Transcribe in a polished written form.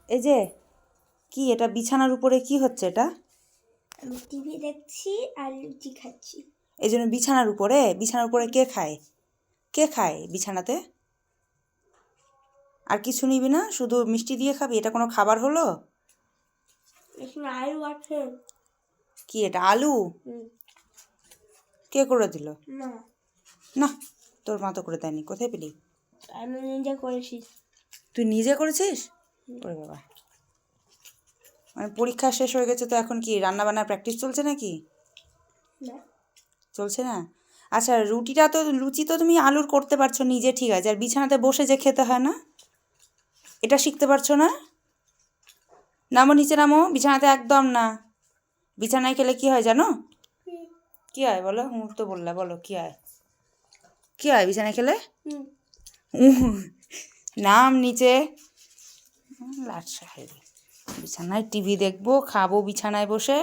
এই যে কি এটা বিছানার উপরে কি হচ্ছে এটা? আমি টিভি দেখছি আর লুচি খাচ্ছি। এই জন্য বিছানার উপরে কে খায়? কে খায় বিছানাতে? আর কিছু নিবি না, শুধু মিষ্টি দিয়ে খাবি? এটা কোনো খাবার হলো? এখানে আলু আছে। কি এটা আলু? কে করে দিল? না, না, তোর মা তো করে দেয়নি। কোথায় পেলি? আমি নিজে করেছি। তুই নিজে করেছিস? ওরে বাবা, মানে পরীক্ষা শেষ হয়ে গেছে তো এখন কি রান্না বান্নার প্র্যাকটিস চলছে নাকি? না, চলছে না? আচ্ছা, লুচি তো তুমি আলুর করতে পারছো নিজে, ঠিক আছে, আর বিছানাতে বসে যে খেতে হয় না, এটা শিখতে পারছো না? নামো, নিচে নামো, বিছানাতে একদম না। বিছানায় খেলে কি হয় জানো? কি হয় বলো? তো বললা, বলো কি হয়? কি হয় বিছানায় খেলে? নাম নিচে। লাট সাহেব, বিছানায় টিভি দেখবো, খাবো বিছানায় বসে।